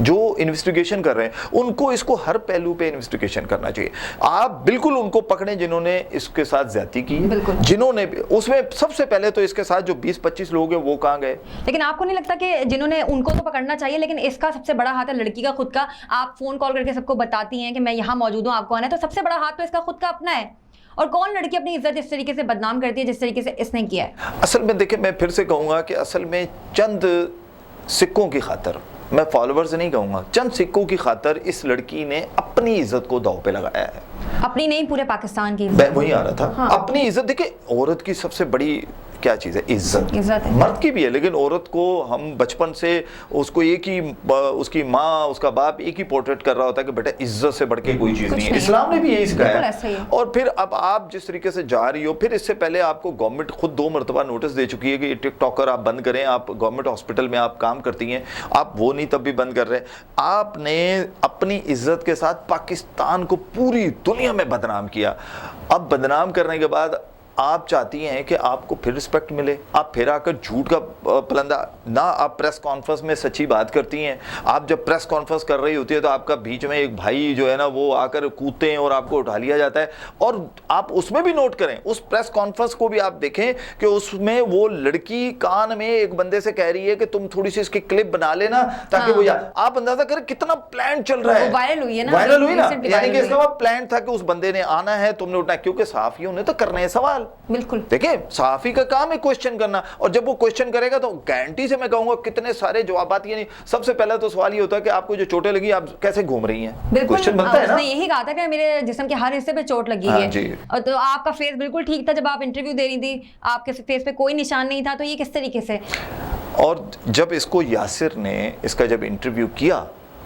جو انویسٹیگیشن کر رہے ہیں ان کو اس کو ہر پہلو پہ انویسٹیگیشن کرنا چاہیے. آپ بالکل ان کو پکڑیں جنہوں نے اس کے ساتھ زیادتی کی ہے, جنہوں نے اس میں سب سے پہلے تو اس کے ساتھ جو 20-25 لوگ ہیں وہ کہاں گئے. لیکن آپ کو نہیں لگتا کہ جنہوں نے ان کو تو پکڑنا چاہیے, لیکن اس کا سب سے بڑا ہاتھ ہے لڑکی کا خود کا. آپ فون کال کر کے سب کو بتاتی ہیں کہ میں یہاں موجود ہوں, آپ کو آنا ہے, تو سب سے بڑا ہاتھ تو اس کا خود کا اپنا ہے. اور کون لڑکی اپنی عزت اس طریقے سے بدنام کرتی ہے جس طریقے سے اس نے کیا ہے؟ اصل میں دیکھیں, میں پھر سے کہوں گا کہ اصل میں چند سکوں کی خاطر, میں فالوورز نہیں کہوں گا, چند سکوں کی خاطر اس لڑکی نے اپنی عزت کو داؤ پہ لگایا ہے. اپنی نہیں, پورے پاکستان کی میں وہی آ رہا تھا. اپنی عزت دیکھیں, عورت کی سب سے بڑی کیا چیز ہے؟ عزت ہے. مرد کی بھی ہے, لیکن عورت کو ہم بچپن سے اس کو ایک ہی, اس کی ماں اس کا باپ ایک ہی پورٹریٹ کر رہا ہوتا ہے کہ بیٹا عزت سے بڑھ کے کوئی چیز نہیں ہے. اسلام نے بھی یہی سکھایا. اور پھر اب آپ جس طریقے سے جا رہی ہو, پھر اس سے پہلے آپ کو گورنمنٹ خود 2 مرتبہ نوٹس دے چکی ہے کہ یہ ٹک ٹاکر آپ بند کریں. آپ گورنمنٹ ہاسپٹل میں آپ کام کرتی ہیں, آپ وہ نہیں تب بھی بند کر رہے. آپ نے اپنی عزت کے ساتھ پاکستان کو پوری دنیا میں بدنام کیا. اب بدنام کرنے کے بعد آپ چاہتی ہیں کہ آپ کو پھر رسپیکٹ ملے, آپ پھر آ کر جھوٹ کا پلندہ نہ, آپ پریس کانفرنس میں سچی بات کرتی ہیں. آپ جب پریس کانفرنس کر رہی ہوتی ہے تو آپ کا بیچ میں ایک بھائی جو ہے نا وہ آ کر کودتے ہیں اور آپ کو اٹھا لیا جاتا ہے. اور آپ اس میں بھی نوٹ کریں, اس پریس کانفرنس کو بھی آپ دیکھیں کہ اس میں وہ لڑکی کان میں ایک بندے سے کہہ رہی ہے کہ تم تھوڑی سی اس کی کلپ بنا لینا تاکہ وہ آپ اندازہ کریں کتنا پلان چل رہا ہے. وائرل ہوئی نا, یعنی کہ اس کا پلان تھا کہ اس بندے نے آنا ہے, تم نے اٹھنا ہے, کیونکہ صحافیوں نے تو کرنے ہیں سوال. بالکل دیکھیں, صحافی کا کام ہے کوشچن کرنا, اور جب وہ کوشچن کرے گا تو گارنٹی سے میں کہوں گا کتنے سارے جوابات. یعنی سب سے پہلا تو سوال یہ ہوتا ہے کہ آپ کو جو چوٹیں لگی آپ کیسے گھوم رہی ہیں. بالکل, کوشچن بنتا ہے نا. اس نے یہی کہا تھا کہ میرے جسم کے ہر حصے پہ چوٹ لگی ہے, اور تو آپ کا فیس بالکل ٹھیک تھا جب آپ انٹرویو دے رہی تھی, آپ کے فیس پہ کوئی نشان نہیں تھا. تو یہ کس طریقے سے؟ اور جب اس کو یاسر نے اس کا جب انٹرویو کیا,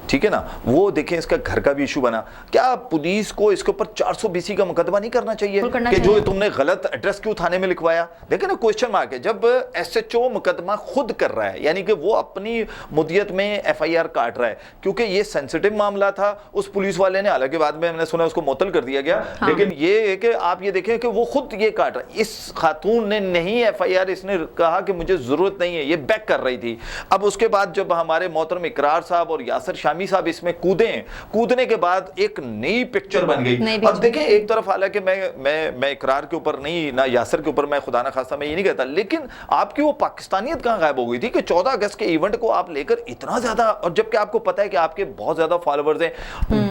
ٹھیک ہے نا, وہ دیکھیں اس کا گھر کا بھی ایشو بنا. کیا پولیس کو اس کے اوپر 420 کا مقدمہ نہیں کرنا چاہیے کہ جو تم نے غلط ایڈریس کیوں تھانے میں لکھوایا؟ دیکھیں نا, کوشچن مارک ہے. جب ایس ایچ او مقدمہ خود کر رہا ہے, یعنی کہ وہ اپنی مدیت میں ایف آئی آر کاٹ رہا ہے, کیونکہ یہ سینسٹیو معاملہ تھا. اس پولیس والے نے, حالانکہ بعد میں نے سنا اس کو معطل کر دیا گیا, لیکن یہ ہے کہ آپ یہ دیکھیں کہ وہ خود یہ کاٹ رہا ہے. اس خاتون نے نہیں ایف آئی آر, اس نے کہا کہ مجھے ضرورت نہیں ہے, یہ بیک کر رہی تھی. اب اس کے بعد جب ہمارے محترم اقرار صاحب اور یاسر شامی صاحب اس میں کودنے کے بعد ایک نئی پکچر بن گئی. اب دیکھیں, ایک طرف حالانکہ میں اقرار کے اوپر نہیں, نہ یاسر کے اوپر میں خدا نہ خواستہ میں یہ نہیں کہتا, لیکن آپ کی وہ پاکستانیت کہاں غائب ہو گئی تھی کہ 14 اگست کے ایونٹ کو آپ لے کر اتنا زیادہ, اور جبکہ آپ کو پتا ہے کہ آپ کے بہت زیادہ فالوورز ہیں,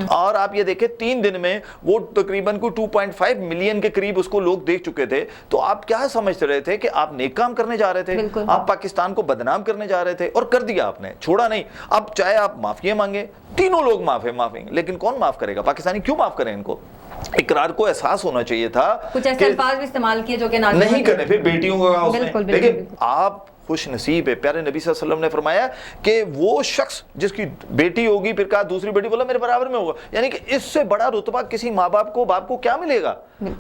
اور آپ یہ دیکھیں 3 دن میں وہ تقریباً کو 2.5 ملین کے قریب اس کو لوگ دیکھ چکے تھے. تو آپ کیا سمجھتے رہے تھے کہ آپ نیک کام کرنے جا رہے تھے, آپ پاکستان کو بدنام کرنے جا رہے تھے, اور کر دیا آپ نے, چھوڑا نہیں. اب چاہے آپ معافی مانگے, تینوں لوگ معافی, لیکن کون معاف کرے گا؟ پاکستانی کیوں معاف کریں ان کو؟ اقرار کو احساس ہونا چاہیے تھا. کچھ ایسے الفاظ بھی استعمال کیے جو کہ نہیں کرنے. پھر بیٹیوں کا اس میں دیکھیں, آپ خوش نصیب ہے. پیارے نبی صلی اللہ علیہ وسلم نے فرمایا کہ وہ شخص جس کی بیٹی ہوگی, پھر کہا دوسری بیٹی, بولا میرے برابر میں ہوگا. یعنی کہ اس سے بڑا رتبہ کسی ماں باپ کو کیا ملے گا؟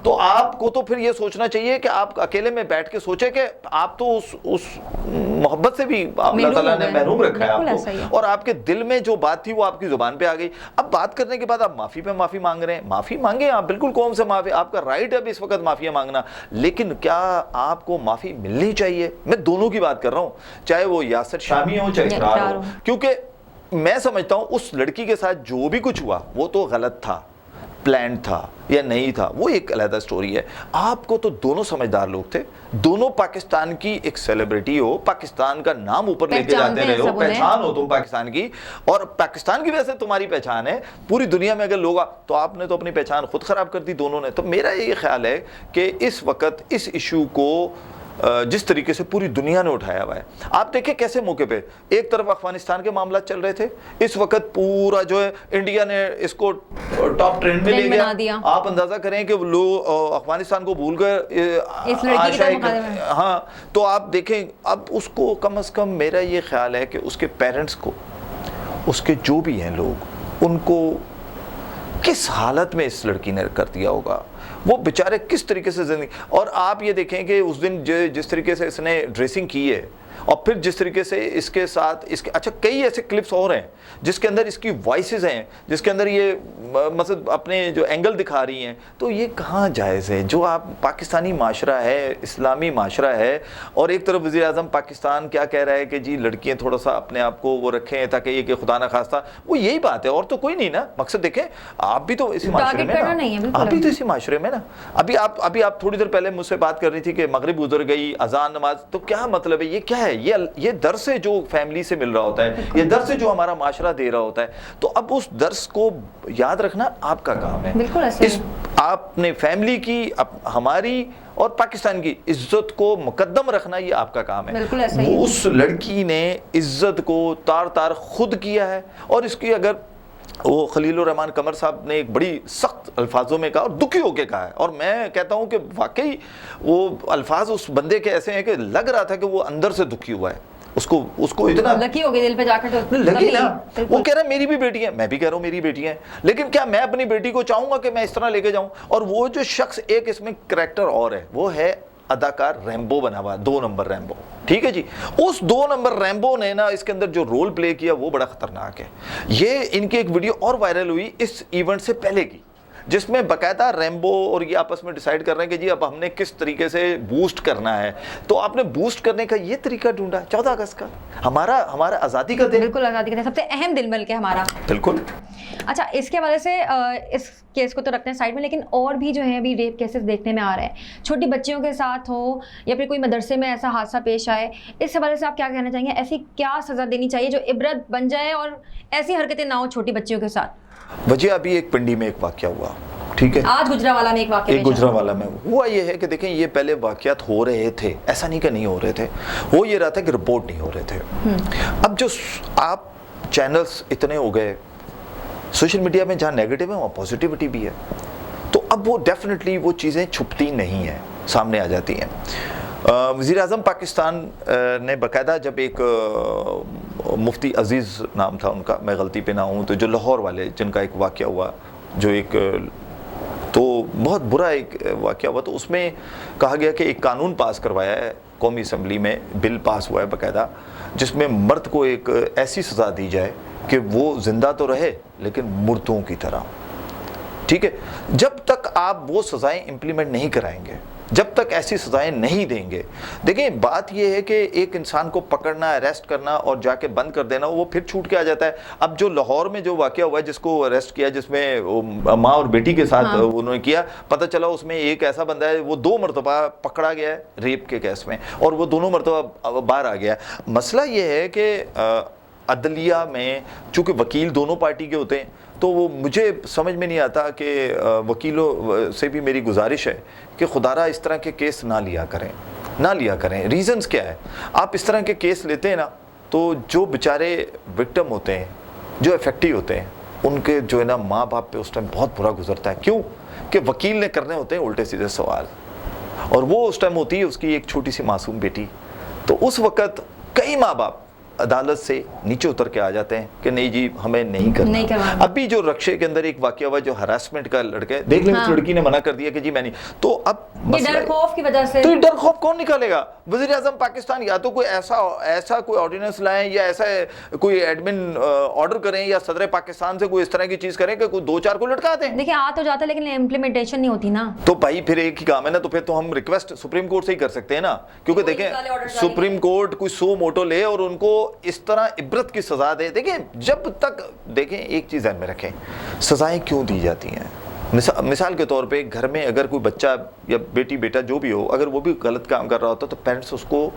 تو آپ کو تو پھر یہ سوچنا چاہیے کہ آپ اکیلے میں بیٹھ کے سوچے کہ آپ تو اس محبت سے بھی اللہ تعالیٰ نے محروم رکھا ہے آپ کو, اور آپ کے دل میں جو بات تھی وہ آپ کی زبان پہ آ گئی. اب بات کرنے کے بعد آپ معافی پہ معافی مانگ رہے ہیں. معافی مانگیں آپ, بالکل قوم سے معافی, آپ کا رائٹ ہے اب اس وقت معافی مانگنا, لیکن کیا آپ کو معافی ملنی چاہیے؟ میں دونوں کی بات کر رہا ہوں, چاہے وہ یاسر شامی ہو چاہے اقرار ہو, کیونکہ میں سمجھتا ہوں اس لڑکی کے ساتھ جو بھی کچھ ہوا وہ تو غلط تھا, پلان تھا یا نہیں تھا, وہ ایک علیحدہ سٹوری ہے. آپ کو تو دونوں سمجھدار لوگ تھے, دونوں پاکستان کی ایک سیلیبریٹی ہو, پاکستان کا نام اوپر لے کے جاتے رہے ہو, پہچان ہو تم پاکستان کی, اور پاکستان کی وجہ سے تمہاری پہچان ہے پوری دنیا میں. اگر لوگ, تو آپ نے تو اپنی پہچان خود خراب کر دی دونوں نے. تو میرا یہ خیال ہے کہ اس وقت اس ایشو کو جس طریقے سے پوری دنیا نے اٹھایا ہوا ہے, آپ دیکھیں کیسے موقع پہ ایک طرف افغانستان کے معاملات چل رہے تھے, اس وقت پورا جو ہے انڈیا نے اس کو ٹاپ ٹرینڈ میں لے گیا. آپ اندازہ کریں کہ لوگ افغانستان کو بھول گئے. ہاں, تو آپ دیکھیں اب اس کو کم از کم میرا یہ خیال ہے کہ اس کے پیرنٹس کو, اس کے جو بھی ہیں لوگ, ان کو کس حالت میں اس لڑکی نے کر دیا ہوگا, وہ بیچارے کس طریقے سے زندگی. اور آپ یہ دیکھیں کہ اس دن جس طریقے سے اس نے ڈریسنگ کی ہے, اور پھر جس طریقے سے اس کے ساتھ اس کے اچھا کئی ایسے کلپس اور ہیں جس کے اندر اس کی وائسز ہیں، جس کے اندر یہ مطلب اپنے جو اینگل دکھا رہی ہیں، تو یہ کہاں جائز ہے؟ جو آپ پاکستانی معاشرہ ہے، اسلامی معاشرہ ہے، اور ایک طرف وزیر اعظم پاکستان کیا کہہ رہا ہے کہ جی لڑکیاں تھوڑا سا اپنے آپ کو وہ رکھیں تاکہ یہ کہ خدا نہ خواستہ، وہ یہی بات ہے اور تو کوئی نہیں نا۔ مقصد دیکھیں آپ بھی تو اسی معاشرے میں نا، آپ بھی تو اسی معاشرے میں نا۔ ابھی آپ تھوڑی دیر پہلے مجھ سے بات کر رہی تھی کہ مغرب گزر گئی، اذان نماز، تو کیا مطلب ہے؟ یہ کیا ہے؟ یہ درس ہے جو فیملی سے مل رہا ہوتا ہے، یہ درس ہے جو ہمارا معاشرہ دے رہا ہوتا ہے، تو اب اس درس کو یاد رکھنا آپ کا کام ہے۔ بالکل ایسے آپ نے فیملی کی، ہماری اور پاکستان کی عزت کو مقدم رکھنا یہ آپ کا کام ہے۔ بالکل ایسا ہی۔ اس لڑکی نے عزت کو تار تار خود کیا ہے، اور اس کی اگر وہ خلیل الرحمان قمر صاحب نے ایک بڑی سخت الفاظوں میں کہا اور دکھی ہو کے کہا ہے، اور میں کہتا ہوں کہ واقعی وہ الفاظ اس بندے کے ایسے ہیں کہ لگ رہا تھا کہ وہ اندر سے دکھی ہوا ہے، اس کو اتنا لکی ہو گئی دل پہ جا کر، لگی نا۔ وہ کہہ رہا ہے میری بھی بیٹی ہے، میں بھی کہہ رہا ہوں میری بیٹی ہے، لیکن کیا میں اپنی بیٹی کو چاہوں گا کہ میں اس طرح لے کے جاؤں؟ اور وہ جو شخص ایک اس میں کریکٹر اور ہے، وہ ہے اداکار ریمبو بنا ہوا، 2 نمبر ریمبو، ٹھیک ہے جی۔ اس 2 نمبر ریمبو نے نا اس کے اندر جو رول پلے کیا وہ بڑا خطرناک ہے۔ یہ ان کی ایک ویڈیو اور وائرل ہوئی اس ایونٹ سے پہلے کی، جس میں باقاعدہ ریمبو اور یہ آپس میں ڈیسائیڈ کر رہے ہیں کہ جی اب ہم نے کس طریقے سے بوسٹ کرنا ہے، تو آپ نے بوسٹ کرنے کا یہ طریقہ ڈھونڈا 14 اگست کا، ہمارا آزادی کا دن، بالکل آزادی کا دن، سب سے اہم دن بلکہ ہمارا۔ بالکل۔ اچھا اس کے حوالے سے اس کیس کو تو رکھتے ہیں سائڈ میں، لیکن اور بھی جو ہیں ابھی ریپ کیسز دیکھنے میں آ رہے ہیں، چھوٹی بچیوں کے ساتھ ہو یا پھر کوئی مدرسے میں ایسا حادثہ پیش آئے، اس حوالے سے آپ کیا کہنا چاہیں گے؟ ایسی کیا سزا دینی چاہیے جو عبرت بن جائے اور ایسی حرکتیں نہ ہوں چھوٹی بچیوں کے ساتھ؟ وجہ ابھی ایک پنڈی میں ایک واقعہ ہوا، ٹھیک ہے، آج گجرانوالہ میں ایک واقعہ گجرانوالہ میں ہوا۔ یہ ہے کہ دیکھیں یہ پہلے واقعات ہو رہے تھے، ایسا نہیں کہ نہیں ہو رہے تھے، وہ یہ رہا تھا کہ رپورٹ نہیں ہو رہے تھے۔ اب جو آپ چینلز اتنے ہو گئے سوشل میڈیا میں، جہاں نیگیٹو ہے وہاں پازیٹیوٹی بھی ہے، تو اب وہ ڈیفینیٹلی وہ چیزیں چھپتی نہیں ہیں، سامنے آ جاتی ہیں۔ وزیر اعظم پاکستان نے باقاعدہ جب ایک مفتی عزیز نام تھا ان کا، میں غلطی پہ نہ ہوں تو، جو لاہور والے جن کا ایک واقعہ ہوا، جو ایک تو بہت برا ایک واقعہ ہوا، تو اس میں کہا گیا کہ ایک قانون پاس کروایا ہے قومی اسمبلی میں، بل پاس ہوا ہے باقاعدہ، جس میں مرد کو ایک ایسی سزا دی جائے کہ وہ زندہ تو رہے لیکن مردوں کی طرح، ٹھیک ہے۔ جب تک آپ وہ سزائیں امپلیمنٹ نہیں کرائیں گے، جب تک ایسی سزائیں نہیں دیں گے، دیکھیں بات یہ ہے کہ ایک انسان کو پکڑنا، اریسٹ کرنا اور جا کے بند کر دینا، وہ پھر چھوٹ کے آ جاتا ہے۔ اب جو لاہور میں جو واقعہ ہوا ہے، جس کو اریسٹ کیا، جس میں ماں اور بیٹی کے ساتھ انہوں نے کیا، پتہ چلا اس میں ایک ایسا بندہ ہے وہ 2 مرتبہ پکڑا گیا ہے ریپ کے کیس میں، اور وہ دونوں مرتبہ باہر آ گیا۔ مسئلہ یہ ہے کہ عدلیہ میں چونکہ وکیل دونوں پارٹی کے ہوتے ہیں، تو وہ مجھے سمجھ میں نہیں آتا کہ وکیلوں سے بھی میری گزارش ہے کہ خدارہ اس طرح کے کیس نہ لیا کریں۔ ریزنز کیا ہے؟ آپ اس طرح کے کیس لیتے ہیں نا، تو جو بیچارے وکٹم ہوتے ہیں، جو افیکٹو ہوتے ہیں، ان کے جو ہے نا ماں باپ پہ اس ٹائم بہت برا گزرتا ہے۔ کیوں؟ کہ وکیل نے کرنے ہوتے ہیں الٹے سیدھے سوال، اور وہ اس ٹائم ہوتی ہے اس کی ایک چھوٹی سی معصوم بیٹی، تو اس وقت کئی ماں باپ عدالت سے نیچے اتر کے آ جاتے ہیں کہ نہیں جی ہمیں نہیں کرنا۔ ابھی جو رکشے کے اندر ایک واقعہ ہوا جو ہراسمنٹ کا لڑکے، دیکھ لیں اس لڑکی نے منع کر دیا کہ جی میں نہیں، تو اب یہ ڈر خوف کی وجہ سے، تو یہ ڈر خوف کون نکالے گا؟ وزیر اعظم پاکستان یا تو کوئی ایسا کوئی آرڈیننس لائیں، یا ایسا کوئی ایڈمن آرڈر کریں، یا صدر پاکستان سے کوئی اس طرح کی چیز کریں کہ کوئی 2-4 کو لٹکا دیں۔ دیکھیں آ تو جاتا ہے لیکن امپلیمنٹیشن نہیں ہوتی نا، تو بھائی پھر ایک ہی کام ہے نا، تو پھر تو ہم ریکویسٹ سپریم کورٹ سے ہی کر سکتے ہیں نا، کیونکہ دیکھیں سپریم کورٹ کوئی سو موٹو لے اور ان کو اس طرح عبرت کی سزا دے۔ دیکھیں جب تک، دیکھیں ایک چیز ذہن میں رکھیں، سزائیں کیوں دی جاتی ہیں؟ مثال کے طور پہ گھر میں اگر کوئی بچہ یا بیٹی بیٹا جو بھی ہو، اگر وہ بھی غلط کام کر رہا ہوتا تو پیرنٹس اس کو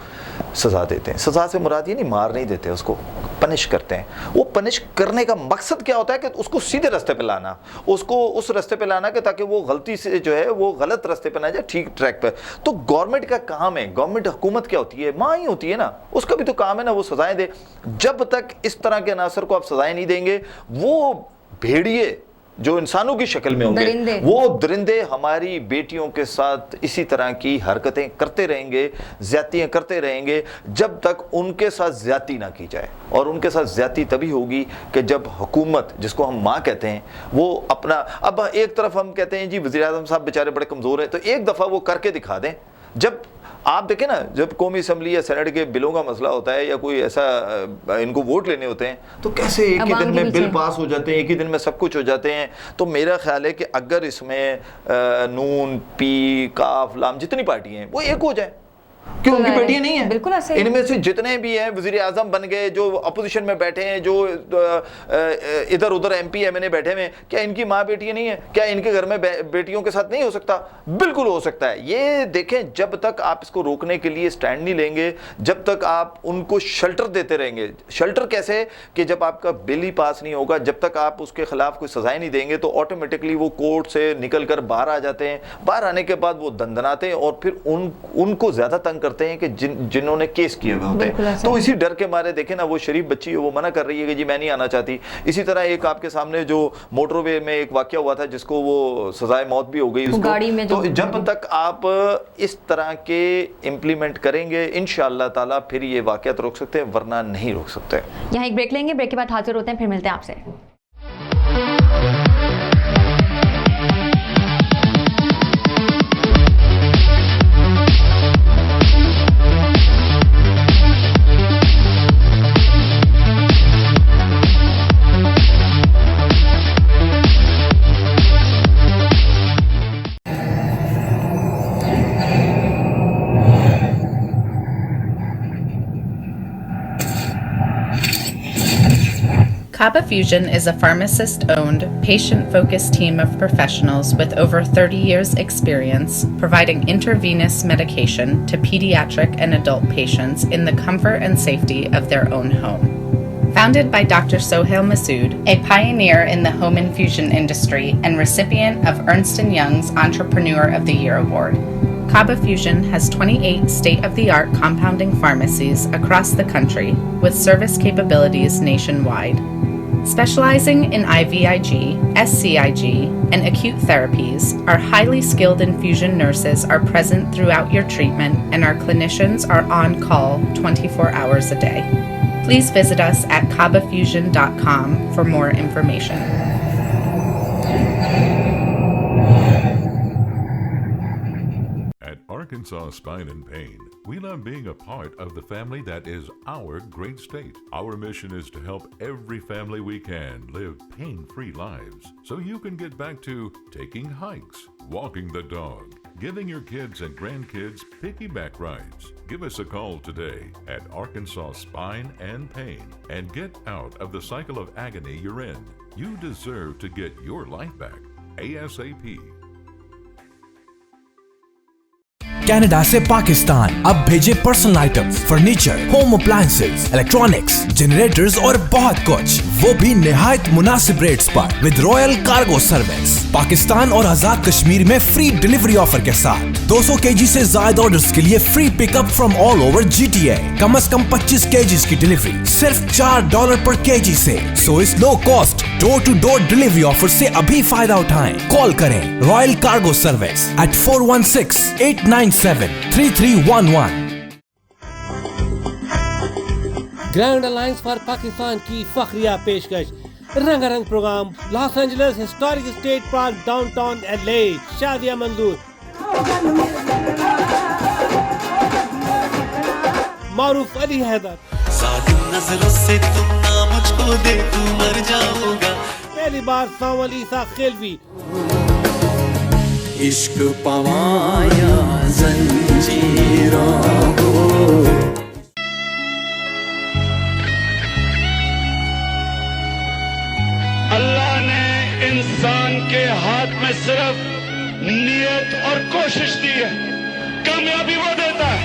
سزا دیتے ہیں۔ سزا سے مراد یہ نہیں مار نہیں دیتے، اس کو پنش کرتے ہیں۔ وہ پنش کرنے کا مقصد کیا ہوتا ہے کہ اس کو سیدھے راستے پہ لانا، اس کو اس راستے پہ لانا کہ تاکہ وہ غلطی سے جو ہے وہ غلط راستے پہ نہ جائے، ٹھیک ٹریک پہ۔ تو گورنمنٹ کا کام ہے، گورنمنٹ حکومت کیا ہوتی ہے؟ ماں ہی ہوتی ہے نا، اس کا بھی تو کام ہے نا وہ سزائیں دے۔ جب تک اس طرح کے عناصر کو آپ سزائیں نہیں دیں گے، وہ بھیڑیے جو انسانوں کی شکل میں ہوں گے، وہ درندے ہماری بیٹیوں کے ساتھ اسی طرح کی حرکتیں کرتے رہیں گے، زیادتیاں کرتے رہیں گے، جب تک ان کے ساتھ زیادتی نہ کی جائے۔ اور ان کے ساتھ زیادتی تبھی ہوگی کہ جب حکومت، جس کو ہم ماں کہتے ہیں، وہ اپنا، اب ایک طرف ہم کہتے ہیں جی وزیر اعظم صاحب بیچارے بڑے کمزور ہیں، تو ایک دفعہ وہ کر کے دکھا دیں۔ جب آپ دیکھیں نا جب قومی اسمبلی یا سینٹ کے بلوں کا مسئلہ ہوتا ہے یا کوئی ایسا ان کو ووٹ لینے ہوتے ہیں تو کیسے ایک ہی دن میں بل پاس ہو جاتے ہیں, ایک ہی دن میں سب کچھ ہو جاتے ہیں. تو میرا خیال ہے کہ اگر اس میں نون پی کاف لام جتنی پارٹی ہیں وہ ایک ہو جائیں, کہ ان کی بیٹیاں نہیں ہیں, بالکل ایسے ان میں سے جتنے بھی ہیں وزیر اعظم بن گئے, جو اپوزیشن میں بیٹھے ہیں, جو ادھر ادھر ایم پی ایم این اے بیٹھے ہوئے, کیا ان کی ماں بیٹیاں نہیں ہیں؟ کیا ان کے گھر میں بیٹیوں کے ساتھ نہیں ہو سکتا؟ بالکل ہو سکتا ہے. یہ دیکھیں جب تک آپ اس کو روکنے کے لیے سٹینڈ نہیں لیں گے, جب تک آپ ان کو شیلٹر دیتے رہیں گے. شیلٹر کیسے؟ کہ جب آپ کا بل ہی پاس نہیں ہوگا, جب تک آپ اس کے خلاف کوئی سزائیں نہیں دیں گے تو آٹومیٹکلی وہ کورٹ سے نکل کر باہر آ جاتے ہیں. باہر آنے کے بعد وہ دندناتے ہیں اور پھر ان کو زیادہ تنگ کرتے ہیں کہ جنہوں نے کیس کیے ہوئے ہوتے ہیں. تو اسی ڈر کے مارے دیکھیں نا وہ شریف بچی ہے وہ منع کر رہی ہے کہ جی میں نہیں آنا چاہتی. اسی طرح ایک آپ کے سامنے جو موٹر وے میں ایک واقعہ ہوا تھا جس کو وہ سزائے موت بھی ہو گئی اس کو, تو جب تک آپ اس طرح کے امپلیمنٹ کریں گے انشاءاللہ تعالی پھر یہ واقعات روک سکتے ہیں, ورنہ نہیں روک سکتے. یہاں ایک بریک لیں گے, بریک کے بعد حاضر ہوتے ہیں, پھر ملتے ہیں آپ سے. Kaba Fusion is a pharmacist-owned, patient-focused team of professionals with over 30 years' experience providing intravenous medication to pediatric and adult patients in the comfort and safety of their own home. Founded by Dr. Sohail Masood, a pioneer in the home infusion industry and recipient of Ernst & Young's Entrepreneur of the Year Award, Kaba Fusion has 28 state-of-the-art compounding pharmacies across the country with service capabilities nationwide. Specializing in IVIG, SCIG, and acute therapies, our highly skilled infusion nurses are present throughout your treatment and our clinicians are on call 24 hours a day. Please visit us at kabafusion.com for more information. Arkansas Spine and Pain. We love being a part of the family that is our great state. Our mission is to help every family we can live pain-free lives so you can get back to taking hikes, walking the dog, giving your kids and grandkids piggyback rides. Give us a call today at Arkansas Spine and Pain and get out of the cycle of agony you're in. You deserve to get your life back ASAP. Canada سے پاکستان اب بھیجے personal items, furniture, home appliances, electronics, generators اور بہت کچھ, وہ بھی نہایت مناسب ریٹس پر with royal cargo service. Pakistan اور آزاد کشمیر میں فری ڈیلیوری آفر کے ساتھ 200 kg سے زائد آرڈرز کے لیے free pick up from all over GTA. کم از کم 25 kg کی ڈیلیوری صرف $4 پر kg سے. سو اس low cost door to door delivery offer سے ابھی فائدہ اٹھائیں. کال کریں royal cargo service at 416-897-3311. Grand alliance for Pakistan کی فخریہ پیشکش رنگا رنگ programme Los Angeles historic state park downtown ٹاؤن LA. شادیہ منظور, معروف علی حیدر, پہلی بار ساول عیسیٰ خیلوی, عشق پوایا زنجیروں کو. اللہ نے انسان کے ہاتھ میں صرف نیت اور کوشش دی ہے, کامیابی وہ دیتا ہے.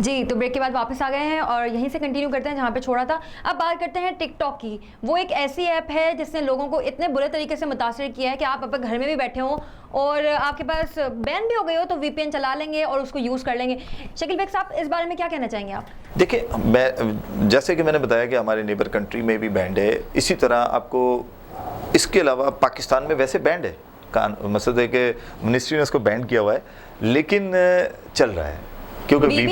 جی تو بریک کے بعد واپس آ گئے ہیں اور یہیں سے کنٹینیو کرتے ہیں جہاں پہ چھوڑا تھا. اب بات کرتے ہیں ٹک ٹاک کی. وہ ایک ایسی ایپ ہے جس نے لوگوں کو اتنے برے طریقے سے متاثر کیا ہے کہ آپ اپنے گھر میں بھی بیٹھے ہوں اور آپ کے پاس بین بھی ہو گئی ہو تو وی پی این چلا لیں گے اور اس کو یوز کر لیں گے. شکیل بیگ صاحب اس بارے میں کیا کہنا چاہیں گے آپ؟ دیکھیں میں جیسے کہ میں نے بتایا کہ ہمارے نیبر کنٹری میں بھی بینڈ ہے, اسی طرح آپ کو اس کے علاوہ پاکستان میں ویسے بینڈ ہے, مقصد ہے کہ منسٹری نے اس کو بینڈ کیا ہوا ہے لیکن چل رہا ہے کیونکہ وی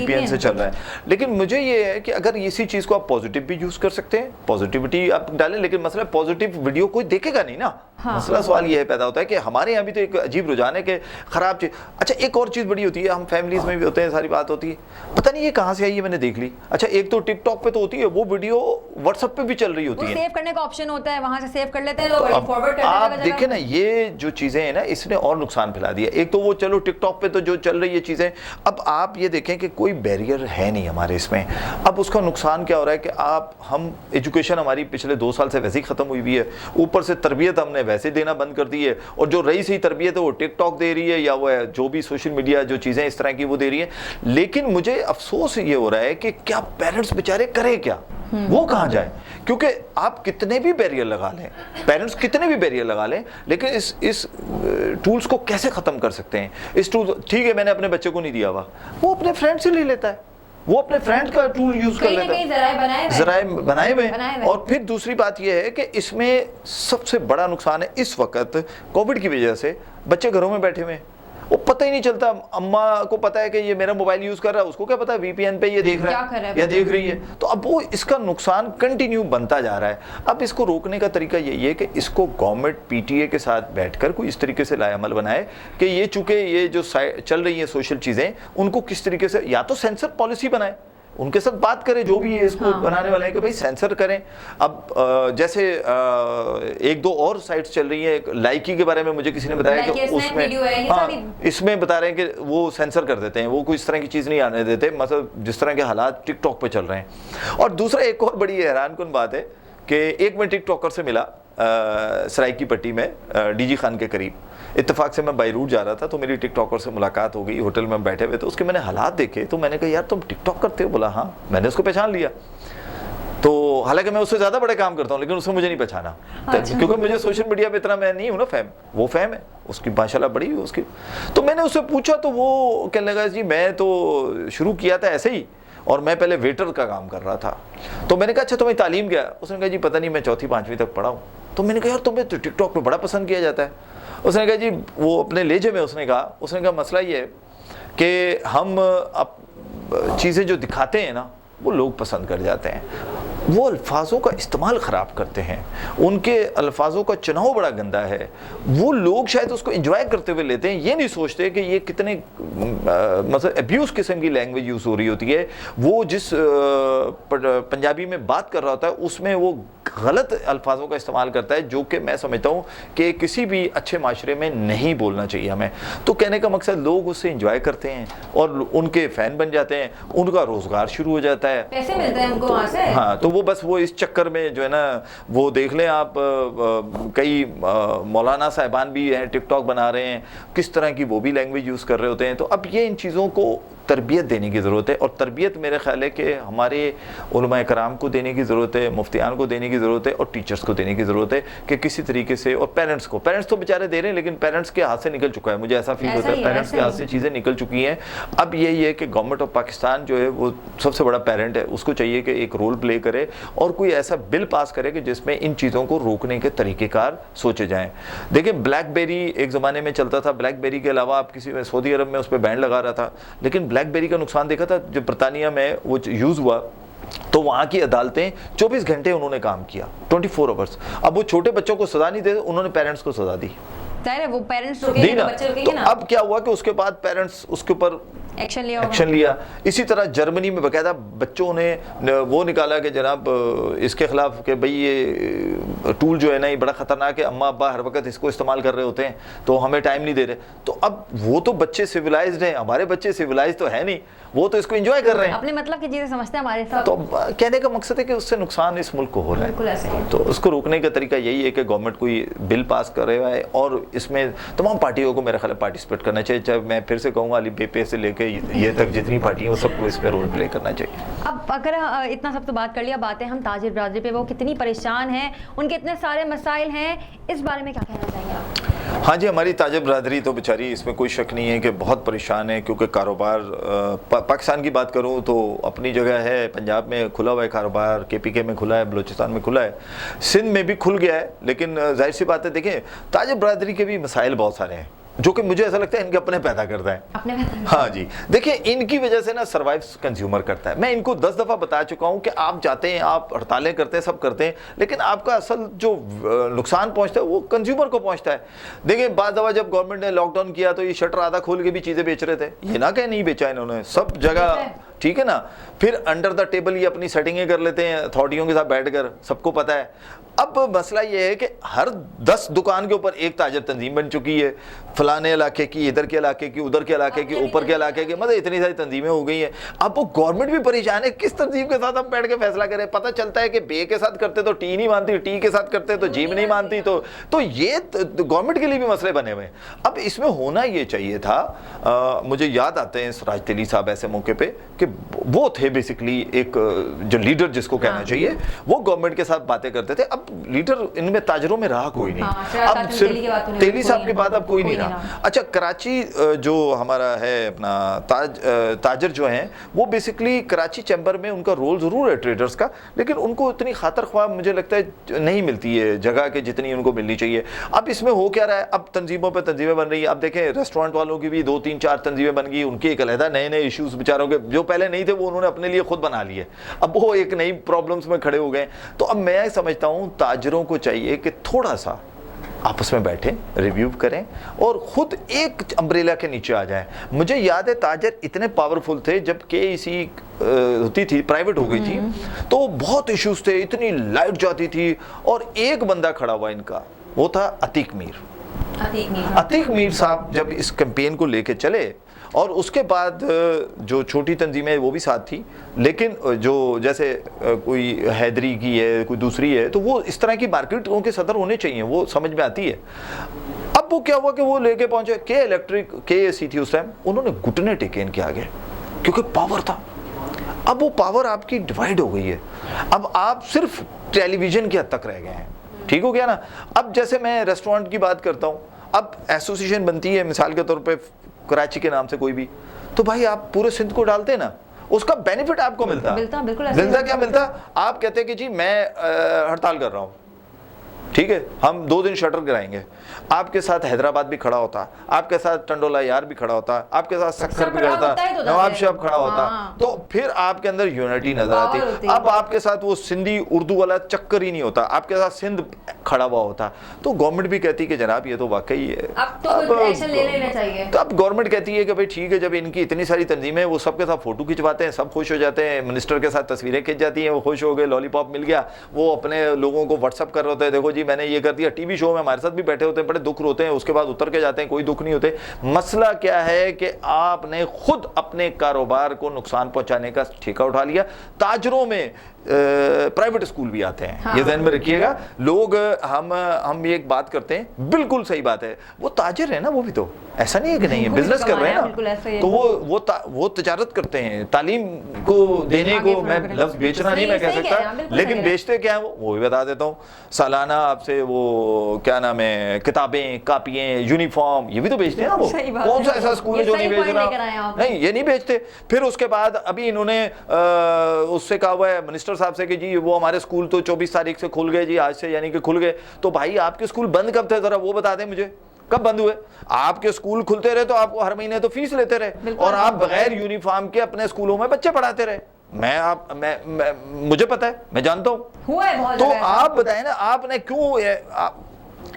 پی این سے چل رہا ہے. لیکن مجھے یہ ہے کہ اگر اسی چیز کو آپ پازیٹیو بھی یوز کر سکتے ہیں, پازیٹیوٹی آپ ڈالیں, لیکن مسئلہ پازیٹیو ویڈیو کوئی دیکھے گا نہیں نا. مسئلہ سوال یہ پیدا ہوتا ہے کہ ہمارے یہاں بھی تو ایک عجیب رجحان ہے کہ خراب چیز. اچھا ایک اور چیز بڑی ہوتی ہے, ہم فیملیز میں بھی ہوتے ہیں, ساری بات ہوتی ہے, پتہ نہیں یہ کہاں سے آئی ہے, میں نے دیکھ لی. اچھا ایک تو ٹک ٹاک پہ تو ہوتی ہے وہ ویڈیو, واٹس ایپ پہ بھی چل رہی ہوتی ہے, سیو کرنے کا آپشن ہوتا ہے, وہاں سے سیو کر لیتے ہیں لوگ, فارورڈ کر دیتے ہیں. آپ دیکھیں نا یہ جو چیزیں ہیں نا اس نے اور نقصان پھیلا دیا. ایک تو وہ چلو ٹک ٹاک پہ تو جو چل رہی ہے چیزیں, اب آپ یہ دیکھیں کہ کوئی بیریئر ہے نہیں ہمارے اس میں. اب اس کا نقصان کیا ہو رہا ہے کہ ہم ایجوکیشن ہماری پچھلے 2 سال سے ویسے ہی ختم ہوئی ہوئی ہے, اوپر سے تربیت ہم نے ویسے دینا بند کر دی ہے, اور جو رہی سی تربیت ہے وہ ٹک ٹاک دے رہی ہے یا وہ جو بھی سوشل میڈیا جو چیزیں اس طرح کی وہ دے رہی ہے. لیکن مجھے افسوس یہ ہو رہا ہے کہ کیا پیرنٹس بیچارے کریں کیا, وہ کہاں جائیں, کیونکہ آپ کتنے بھی بیریئر لگا لیں, پیرنٹس کتنے بھی بیریئر لگا لیں, لیکن اس ٹولز کو کیسے ختم کر سکتے ہیں. اس ٹول ٹھیک ہے میں نے اپنے بچے کو نہیں دیا ہوا, وہ اپنے فرینڈ سے لے لیتا ہے, وہ اپنے فرینڈ کا ٹول یوز کر لیتا ہے, ذرائع بنائے ہوئے. اور پھر دوسری بات یہ ہے کہ اس میں سب سے بڑا نقصان ہے اس وقت کووڈ کی وجہ سے بچے گھروں میں بیٹھے ہوئے ہیں, وہ پتہ ہی نہیں چلتا. اماں کو پتہ ہے کہ یہ میرا موبائل یوز کر رہا ہے, اس کو کیا پتا وی پی این پہ یہ دیکھ رہا ہے یا دیکھ رہی ہے. تو اب وہ اس کا نقصان کنٹینیو بنتا جا رہا ہے. اب اس کو روکنے کا طریقہ یہی ہے کہ اس کو گورنمنٹ پی ٹی اے کے ساتھ بیٹھ کر کوئی اس طریقے سے لائے عمل بنائے کہ یہ چونکہ یہ جو چل رہی ہیں سوشل چیزیں ان کو کس طریقے سے, یا تو سینسر پالیسی بنائے, ان کے ساتھ بات کریں جو بھی اس کو بنانے والے ہیں کہ بھائی سینسر کریں. اب جیسے 1-2 اور سائٹس چل رہی ہیں, لائکی کے بارے میں مجھے کسی نے بتایا کہ اس میں اس میں بتا رہے ہیں کہ وہ سینسر کر دیتے ہیں, وہ کوئی اس طرح کی چیز نہیں آنے دیتے, مثلا جس طرح کے حالات ٹک ٹاک پہ چل رہے ہیں. اور دوسرا ایک اور بڑی حیران کن بات ہے کہ ایک میں ٹک ٹاکر سے ملا سرائکی پٹی میں ڈی جی خان کے قریب, اتفاق سے میں بائی روٹ جا رہا تھا تو میری ٹک ٹاکر سے ملاقات ہو گئی, ہوٹل میں بیٹھے ہوئے تو اس کے میں نے حالات دیکھے تو میں نے کہا یار تم ٹک ٹاک کرتے ہو؟ بولا ہاں. میں نے اس کو پہچان لیا, تو حالانکہ میں اس سے زیادہ بڑے کام کرتا ہوں لیکن اس نے مجھے نہیں پہچانا کیونکہ مجھے سوشل میڈیا پہ اتنا میں نہیں ہوں نا فیم, وہ فیم ہے اس کی ماشاءاللہ بڑی اس کی. تو میں نے اس سے پوچھا تو وہ کہنے لگا جی میں تو شروع کیا تھا ایسے ہی, اور میں پہلے ویٹر کا کام کر رہا تھا. تو میں نے کہا اچھا تمہیں تعلیم کیا؟ اس نے کہا جی پتہ نہیں میں 4th-5ویں تک پڑھا ہوں. تو میں نے کہا یار تمہیں تو ٹک ٹاک پہ بڑا پسند کیا جاتا ہے. اس نے کہا جی وہ اپنے لہجے میں اس نے کہا مسئلہ یہ ہے کہ ہم چیزیں جو دکھاتے ہیں نا وہ لوگ پسند کر جاتے ہیں, وہ الفاظوں کا استعمال خراب کرتے ہیں, ان کے الفاظوں کا چناؤ بڑا گندا ہے, وہ لوگ شاید اس کو انجوائے کرتے ہوئے لیتے ہیں, یہ نہیں سوچتے کہ یہ کتنے مطلب ابیوز قسم کی لینگویج یوز ہو رہی ہوتی ہے. وہ جس پنجابی میں بات کر رہا ہوتا ہے اس میں وہ غلط الفاظوں کا استعمال کرتا ہے جو کہ میں سمجھتا ہوں کہ کسی بھی اچھے معاشرے میں نہیں بولنا چاہیے ہمیں. تو کہنے کا مقصد لوگ اس سے انجوائے کرتے ہیں اور ان کے فین بن جاتے ہیں, ان کا روزگار شروع ہو جاتا ہے, پیسے ملتے ہیں ان کو وہاں سے. ہاں تو وہ بس وہ اس چکر میں جو ہے نا وہ دیکھ لیں آپ کئی مولانا صاحبان بھی ہیں ٹک ٹاک بنا رہے ہیں, کس طرح کی وہ بھی لینگویج یوز کر رہے ہوتے ہیں. تو اب یہ ان چیزوں کو تربیت دینے کی ضرورت ہے, اور تربیت میرے خیال ہے کہ ہمارے علماء کرام کو دینے کی ضرورت ہے, مفتیان کو دینے کی ضرورت ہے, اور ٹیچرز کو دینے کی ضرورت ہے کہ کسی طریقے سے, اور پیرنٹس تو بیچارے دے رہے ہیں لیکن پیرنٹس کے ہاتھ سے نکل چکا ہے, مجھے ایسا فیل ہوتا ہے پیرنٹس کے ہاتھ سے چیزیں نکل چکی ہیں. اب یہی ہے کہ گورنمنٹ آف پاکستان جو ہے وہ سب سے بڑا پیرنٹ ہے, اس کو چاہیے کہ ایک رول پلے کرے اور کوئی ایسا بل پاس کرے کہ جس میں ان چیزوں کو روکنے کے طریقہ کار سوچے جائیں. دیکھیں بلیک بیری ایک زمانے میں چلتا تھا, بلیک بیری کے علاوہ آپ کسی میں سعودی عرب میں اس پہ بینڈ لگا رہا تھا, لیکن بلیک بیری کا نقصان دیکھا تھا جب برطانیہ میں وہ یوز ہوا تو وہاں کی عدالتیں 24 گھنٹے انہوں نے کام کیا, 24 آورس. اب وہ چھوٹے بچوں کو سزا نہیں دے, انہوں نے پیرنٹس کو سزا دی. وہ پیرنٹس رکیں گے تو بچے رکیں گے نا. اب کیا ہوا کہ اس کے بعد پیرنٹس اس کے اوپر ایکشن لیا. اسی طرح جرمنی میں باقاعدہ بچوں نے وہ نکالا کہ جناب اس کے خلاف کہ بھئی یہ ٹول جو ہے نا یہ بڑا خطرناک ہے, اماں ابا ہر وقت اس کو استعمال کر رہے ہوتے ہیں تو ہمیں ٹائم نہیں دے رہے. تو اب وہ تو بچے سویلائزڈ ہیں, ہمارے بچے سویلائزڈ تو ہے نہیں, وہ تو اس کو انجوائے کر رہے ہیں, اپنے مطلب کی چیزیں سمجھتے ہیں ہمارے ساتھ. تو کہنے کا مقصد ہے کہ اس سے نقصان اس ملک کو ہو رہا ہے. تو اس کو روکنے کا طریقہ یہی ہے کہ گورنمنٹ کوئی بل پاس کرے ہے, اور اس میں تمام پارٹیوں کو میرا خیال ہے پارٹیسپیٹ کرنا چاہیے. چاہے میں پھر سے کہوں گا علی بے پے سے لے کے کے یہ تک جتنی پارٹی ہیں وہ سب کو اس میں رول پلے کرنا چاہیے. اب اگر اتنا سب تو بات کر لیا، باتیں ہم تاجر برادری پہ، وہ کتنی پریشان ہیں، ان کے اتنے سارے مسائل ہیں، اس بارے میں کیا کہنا چاہیں گے آپ؟ ہاں جی، ہماری تاجر برادری تو بیچاری اس میں کوئی شک نہیں ہے کہ بہت پریشان ہے، کیونکہ کاروبار پاکستان کی بات کروں تو اپنی جگہ ہے، پنجاب میں کھلا ہوا ہے کاروبار، KPK میں کھلا ہے، بلوچستان میں کھلا ہے، سندھ میں بھی کھل گیا ہے، لیکن ظاہر سی بات ہے دیکھیں تاجر برادری کے بھی مسائل بہت سارے ہیں جو کہ مجھے ایسا لگتا ہے ان کے اپنے پیدا کرتا ہے. ہاں جی، دیکھیں ان کی وجہ سے نا سروائیو کنزیومر کرتا ہے. میں ان کو 10 دفعہ بتا چکا ہوں کہ آپ جاتے ہیں، آپ ہڑتالیں کرتے ہیں، سب کرتے ہیں، لیکن آپ کا اصل جو نقصان پہنچتا ہے وہ کنزیومر کو پہنچتا ہے. دیکھیں بعض دفعہ جب گورنمنٹ نے لاک ڈاؤن کیا تو یہ شٹر آدھا کھول کے بھی چیزیں بیچ رہے تھے، یہ نہ کہ نہیں بیچا انہوں نے، سب جگہ ٹھیک ہے نا. پھر انڈر دا ٹیبل یہ اپنی سیٹنگیں کر لیتے ہیں اتھارٹیوں کے ساتھ بیٹھ کر، سب کو پتہ ہے. اب مسئلہ یہ ہے کہ ہر 10 دکان کے اوپر ایک تاجر تنظیم بن چکی ہے، فلانے علاقے کی، ادھر کے علاقے کی، ادھر کے علاقے کی، اوپر کے علاقے کی، مطلب اتنی ساری تنظیمیں ہو گئی ہیں. اب وہ گورنمنٹ بھی پریشان ہے، کس تنظیم کے ساتھ ہم بیٹھ کے فیصلہ کریں. پتہ چلتا ہے کہ بے کے ساتھ کرتے تو ٹی نہیں مانتی، ٹی کے ساتھ کرتے تو جیم نہیں مانتی، تو یہ گورنمنٹ کے لیے بھی مسئلے بنے ہوئے ہیں. اب اس میں ہونا یہ چاہیے تھا، مجھے یاد آتے ہیں سراج تیلی صاحب ایسے موقع پہ کہ وہ تھے بیسکلی ایک جو لیڈر جس کو کہنا چاہیے، وہ گورنمنٹ کے ساتھ باتیں کرتے تھے. اب لیڈر ان میں تاجروں میں رہا کوئی نہیں، اب صرف تیلی صاحب کے بعد اب کوئی نہیں رہا. اچھا کراچی جو ہمارا ہے اپنا تاجر جو ہیں وہ بیسکلی کراچی چیمبر میں ان کا رول ضرور ہے ٹریڈرز کا، لیکن ان کو اتنی خاطر خواہ مجھے لگتا ہے نہیں ملتی ہے جگہ کہ جتنی ان کو ملنی چاہیے. اب اس میں ہو کیا رہا ہے، اب تنظیموں پہ تنظیمیں بن رہی ہیں. اب دیکھیں ریسٹورینٹ والوں کی بھی 2 3 4 تنظیمیں بن گئی، ان کے ایک علیحدہ نئے نئے ایشوز بیچاروں کے جو پہلے نہیں تھے وہ انہوں نے اپنے لیے خود بنا لیے، اب وہ ایک نئی پرابلمس میں کھڑے ہو گئے. تو اب میں سمجھتا ہوں تاجروں کو چاہیے کہ تھوڑا سا آپس میں بیٹھیں، ریویو کریں اور خود ایک امبریلا کے نیچے آ جائیں. مجھے یاد ہے تاجر اتنے پاورفل تھے جب KEC ہوتی تھی، پرائیویٹ ہو گئی تھی، تو بہت ایشوز تھے، اتنی لائٹ جاتی تھی، اور ایک بندہ کھڑا ہوا ان کا، وہ تھا عتیق میر. عتیق میر صاحب جب اس کیمپین کو لے کے چلے، اور اس کے بعد جو چھوٹی تنظیمیں وہ بھی ساتھ تھی، لیکن جو جیسے کوئی حیدری کی ہے، کوئی دوسری ہے، تو وہ اس طرح کی مارکیٹوں کے صدر ہونے چاہیے، وہ سمجھ میں آتی ہے. اب وہ کیا ہوا کہ وہ لے کے پہنچے KEC تھی اس ٹائم، انہوں نے گھٹنے ٹیکے ان کے آگے کیونکہ پاور تھا. اب وہ پاور آپ کی ڈیوائیڈ ہو گئی ہے، اب آپ صرف ٹیلی ویژن کی حد تک رہ گئے ہیں. ٹھیک ہو گیا نا. اب جیسے میں ریسٹورینٹ کی بات کرتا ہوں، اب ایسوسیشن بنتی ہے مثال کے طور پہ کراچی کے نام سے کوئی بھی، تو بھائی آپ پورے سندھ کو ڈالتے ہیں نا، اس کا بینیفٹ آپ کو ملتا. کیا ملتا؟ آپ کہتے ہیں کہ جی میں ہڑتال کر رہا ہوں، ٹھیک ہے، ہم 2 دن شٹر گرائیں گے. آپ کے ساتھ حیدرآباد بھی کھڑا ہوتا، آپ کے ساتھ ٹنڈولا یار بھی کھڑا ہوتا، آپ کے ساتھ سکھر بھی کھڑا ہوتا، نواب شاہ کھڑا ہوتا، تو پھر آپ کے اندر یونٹی نظر آتی. اب آپ کے ساتھ وہ سندھی اردو والا چکر ہی نہیں ہوتا، آپ کے ساتھ سندھ کھڑا ہوا ہوتا. تو گورنمنٹ بھی کہتی کہ جناب یہ تو واقعی ہے، تو اب گورنمنٹ کہتی ہے کہ بھائی ٹھیک ہے، جب ان کی اتنی ساری تنظیمیں، وہ سب کے ساتھ فوٹو کھنچواتے ہیں، سب خوش ہو جاتے ہیں، منسٹر کے ساتھ تصویریں کھنچ جاتی ہیں، وہ خوش ہو گئے، لالی پاپ مل گیا، وہ اپنے لوگوں کو واٹس ایپ کر رہے ہوتے ہیں، دیکھو جی میں نے یہ کر دیا. ٹی وی شو میں ہمارے ساتھ بھی بیٹھے ہوتے ہیں، بڑے دکھ روتے ہیں، اس کے بعد اتر کے جاتے ہیں، کوئی دکھ نہیں ہوتے. مسئلہ کیا ہے کہ آپ نے خود اپنے کاروبار کو نقصان پہنچانے کا ٹھیکہ اٹھا لیا. تاجروں میں پرائیویٹ اسکول بھی آتے ہیں، یہ ذہن میں رکھیے گا. لوگ ہم ایک بات کرتے ہیں، بالکل صحیح بات ہے، وہ تاجر ہیں نا، وہ بھی تو ایسا نہیں ہے کہ نہیں ہے، بزنس کر رہے ہیں نا، تو وہ تجارت کرتے ہیں. تعلیم کو دینے کو میں لفظ بیچنا نہیں میں کہہ سکتا، لیکن بیچتے کیا ہیں وہ بھی بتا دیتا ہوں. سالانہ آپ سے وہ کیا نام ہے، کتابیں، کاپیاں، یونیفارم، یہ بھی تو بیچتے ہیں نا. وہ کون سا ایسا اسکول ہے جو نہیں بیچ رہا؟ نہیں، یہ نہیں بیچتے. پھر اس کے بعد ابھی انہوں نے اس سے کہا ہوا ہے منسٹر صاحب سے کہ جی وہ ہمارے اسکول تو 24 تاریخ سے کھل گئے جی، آج سے یعنی کہ کھل گئے. تو بھائی آپ کے اسکول بند کب تھے ذرا وہ بتا دیں مجھے، کب بند ہوئے؟ آپ کے اسکول کھلتے رہے تو آپ کو ہر مہینے تو فیس لیتے رہے، اور آپ بغیر یونیفارم کے اپنے اسکولوں میں بچے پڑھاتے رہے. مجھے پتا ہے، میں جانتا ہوں. تو آپ بتائیں نا، آپ نے کیوں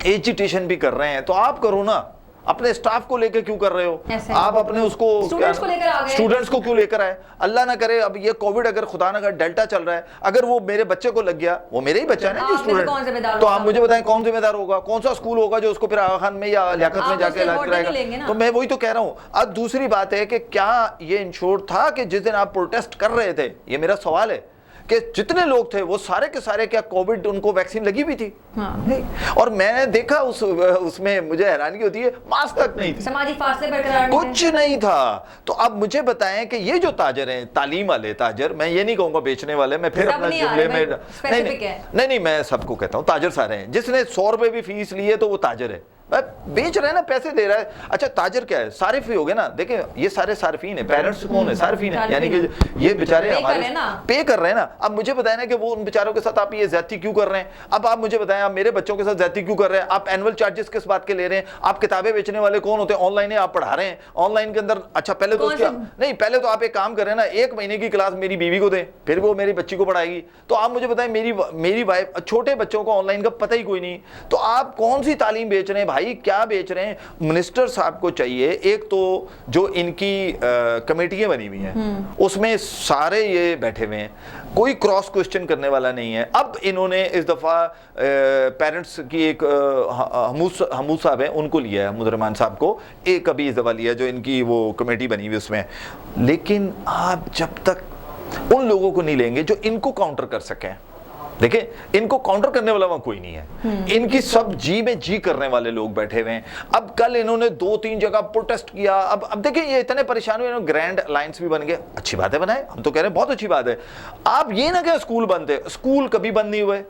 ایجیٹیشن بھی کر رہے ہیں تو آپ کرو نا، اپنے اسٹاف کو لے کے کیوں کر رہے ہو؟ آپ اپنے اس کو اسٹوڈنٹس کو کیوں لے کر آئے؟ اللہ نہ کرے اب یہ کووڈ اگر خدا نہ کرے ڈیلٹا چل رہا ہے، اگر وہ میرے بچے کو لگ گیا، وہ میرے ہی بچہ ہے نا جو اسٹوڈنٹ، تو آپ مجھے بتائیں کون ذمہ دار ہوگا؟ کون سا اسکول ہوگا جو اس کو پھر آغا خان میں یا لیاقت میں جا کے علاج کرائے گا؟ تو میں وہی تو کہہ رہا ہوں. اب دوسری بات ہے کہ کیا یہ انشور تھا کہ جس دن آپ پروٹیسٹ کر رہے تھے، یہ میرا سوال ہے کہ جتنے لوگ تھے وہ سارے کے سارے کیا کووڈ ان کو ویکسین لگی ہوئی تھی؟ نہیں. اور میں نے دیکھا اس میں مجھے حیرانی ہوتی ہے ماسک تک نہیں تھی, سماجی فاصلے برقرار کچھ نہیں تھا. تو اب مجھے بتائیں کہ یہ جو تاجر ہیں, تعلیم والے تاجر, میں یہ نہیں کہوں گا بیچنے والے, میں پھر اپنا جملے میں نہیں میں سب کو کہتا ہوں تاجر سارے ہیں. جس نے 100 روپے بھی فیس لی ہے تو وہ تاجر ہے, بیچ رہے ہیں نا, پیسے دے رہا ہے. اچھا تاجر کیا ہے؟ صارف ہی ہو گیا نا. دیکھیں یہ سارے صارفین ہیں, پیرنٹس کون ہیں؟ صارفین ہیں, یعنی کہ یہ بیچارے ہمارے پے کر رہے ہیں نا. اب مجھے بتائیں نا کہ وہ ان بیچاروں کے ساتھ آپ یہ زیادتی کیوں کر رہے ہیں؟ اب آپ مجھے بتائیں آپ میرے بچوں کے ساتھ زیادتی کیوں کر رہے ہیں؟ آپ اینول چارجز کس بات کے لے رہے ہیں؟ آپ کتابیں بیچنے والے کون ہوتے ہیں؟ آن لائن آپ پڑھا رہے ہیں, آن لائن کے اندر. اچھا پہلے تو نہیں, پہلے تو آپ ایک کام کریں نا, 1 مہینے کی کلاس میری بیوی کو دیں, پھر وہ میری بچی کو پڑھائے گی. تو آپ مجھے بتائیں میری وائف, چھوٹے بچوں کو آن لائن کا پتہ ہی کوئی نہیں, تو آپ کون سی تعلیم بیچ رہے ہیں بھائی؟ کیا بیچ رہے ہیں؟ منسٹر صاحب کو چاہیے, ایک تو جو ان کی کمیٹیاں بنی ہوئی ہیں اس میں سارے یہ بیٹھے ہوئے ہیں, کوئی کراس کوسچن کرنے والا نہیں ہے. اب انہوں نے اس دفعہ پیرنٹس کی ایک حمود صاحب ہیں ان کو لیا ہے, حمود الرحمان صاحب کو ایک ابھی اس دفعہ لیا جو ان کی وہ کمیٹی بنی ہوئی اس میں. لیکن آپ جب تک ان لوگوں کو نہیں لیں گے جو ان کو کاؤنٹر کر سکیں, دیکھیں ان کو کاؤنٹر کرنے والا وہاں کوئی نہیں ہے, ان کی سب جی میں جی کرنے والے لوگ بیٹھے ہوئے ہیں. اب کل انہوں نے 2-3 جگہ پروٹیسٹ کیا. اب دیکھیں یہ اتنے پریشان ہوئے, گرینڈ الائنس بھی بن گئے, اچھی بات ہے بنائے, ہم تو کہہ رہے ہیں بہت اچھی بات ہے. آپ یہ نہ کہ اسکول بند ہے, اسکول کبھی بند نہیں ہوئے,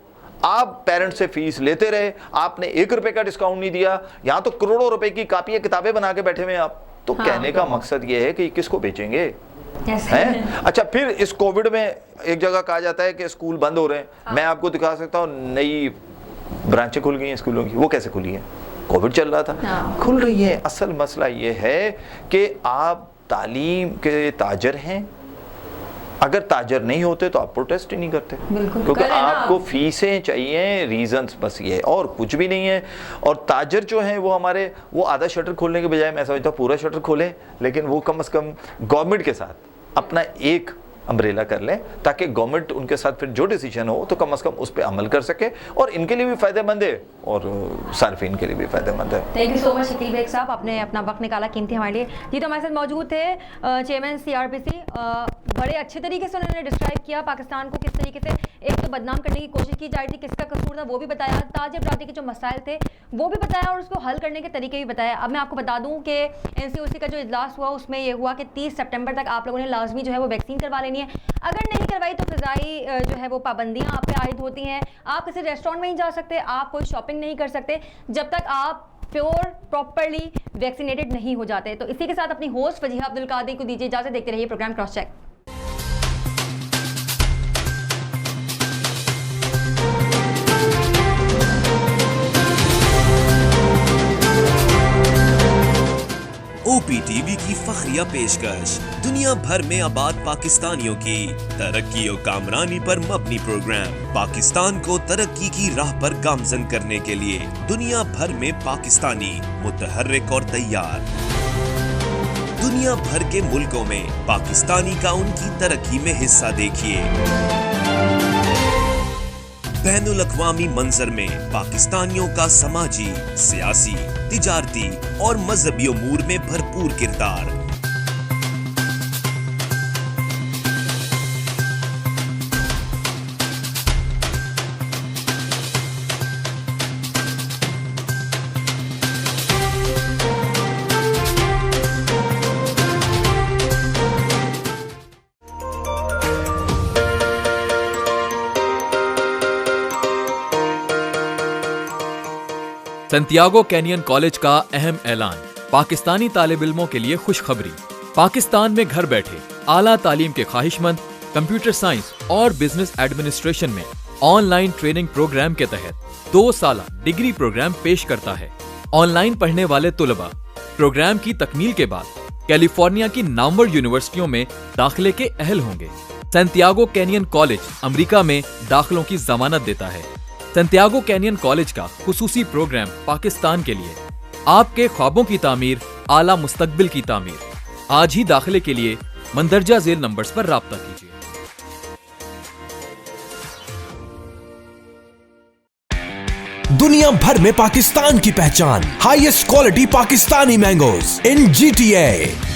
آپ پیرنٹ سے فیس لیتے رہے, آپ نے 1 روپے کا ڈسکاؤنٹ نہیں دیا, یہاں تو کروڑوں روپے کی کاپیاں کتابیں بنا کے بیٹھے ہوئے ہیں آپ. تو کہنے کا مقصد یہ ہے کہ کس کو بیچیں گے؟ اچھا پھر اس کووڈ میں ایک جگہ کہا جاتا ہے کہ اسکول بند ہو رہے ہیں. میں آپ کو دکھا سکتا ہوں نئی برانچیں کھل گئی ہیں اسکولوں کی. وہ کیسے کھلی ہیں؟ کووڈ چل رہا تھا, کھل رہی ہے. اصل مسئلہ یہ ہے کہ آپ تعلیم کے تاجر ہیں, اگر تاجر نہیں ہوتے تو آپ پروٹیسٹ ہی نہیں کرتے, کیونکہ آپ کو فیسیں چاہیے, ریزنز بس یہ, اور کچھ بھی نہیں ہے. اور تاجر جو ہیں وہ ہمارے, وہ آدھا شٹر کھولنے کے بجائے میں سمجھتا ہوں پورا شٹر کھولیں, لیکن وہ کم از کم گورنمنٹ کے ساتھ اپنا ایک امبریلا کر لیں تاکہ گورنمنٹ ان کے ساتھ پھر جو ڈیسیجن ہو تو کم از کم اس پہ عمل کر سکے, اور ان کے لیے بھی فائدہ مند ہے اور صارفین کے لیے بھی فائدہ مند ہے. Thank you so much Shakeel Baig صاحب, آپ نے اپنا وقت نکالا قیمتی ہمارے لیے. جی تو ہمارے ساتھ موجود تھے چیئرمین CRPC, بڑے اچھے طریقے سے انہوں نے ڈسکرائب کیا پاکستان کو کس طریقے سے ایک تو بدنام کرنے کی کوشش کی جا رہی تھی, کس کا قصور تھا وہ بھی بتایا, تاجر برادری کے جو مسائل تھے وہ بھی بتایا, اور اس کو حل کرنے کے طریقے بھی بتایا. اب میں آپ کو بتا دوں کہ NCOC کا جو اجلاس ہوا اس میں یہ ہوا کہ 30 سپٹمبر تک آپ لوگوں نے لازمی جو ہے وہ ویکسین کروا لینی ہے. اگر نہیں کروائی تو فضائی جو ہے وہ پابندیاں آپ پہ عائد ہوتی ہیں, آپ کسی ریسٹورینٹ میں نہیں جا سکتے, آپ کوئی شاپنگ نہیں کر سکتے جب تک آپ پیور پراپرلی ویکسینیٹڈ نہیں ہو جاتے. تو اسی کے ساتھ اپنی ہوسٹ وجیہہ عبدالقادری کو دیجیے اجازت, دیکھتے رہیے پروگرام کراس چیک. OPTV کی فخریہ پیشکش, دنیا بھر میں آباد پاکستانیوں کی ترقی و کامرانی پر مبنی پروگرام. پاکستان کو ترقی کی راہ پر گامزن کرنے کے لیے دنیا بھر میں پاکستانی متحرک اور تیار. دنیا بھر کے ملکوں میں پاکستانی کا ان کی ترقی میں حصہ دیکھیے. بین الاقوامی منظر میں پاکستانیوں کا سماجی, سیاسی, تجارتی اور مذہبی امور میں بھرپور کردار. سنتیاگو کینین کالج کا اہم اعلان, پاکستانی طالب علموں کے لیے خوشخبری. پاکستان میں گھر بیٹھے اعلیٰ تعلیم کے خواہش مند کمپیوٹر سائنس اور بزنس ایڈمنسٹریشن میں آن لائن ٹریننگ پروگرام کے تحت 2 سالہ ڈگری پروگرام پیش کرتا ہے. آن لائن پڑھنے والے طلباء پروگرام کی تکمیل کے بعد کیلیفورنیا کی نامور یونیورسٹیوں میں داخلے کے اہل ہوں گے. سنتیاگو کینین کالج امریکہ میں داخلوں کی ضمانت دیتا ہے. سنتیاگو کینین کالج کا خصوصی پروگرام پاکستان کے لیے, آپ کے خوابوں کی تعمیر, اعلیٰ مستقبل کی تعمیر. آج ہی داخلے کے لیے مندرجہ ذیل نمبرز پر رابطہ کیجیے. دنیا بھر میں پاکستان کی پہچان, highest quality Pakistani mangoes in GTA.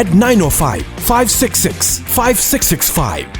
at 905-566-5665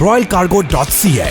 royalcargo.ca।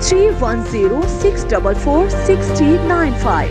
310-644-6395।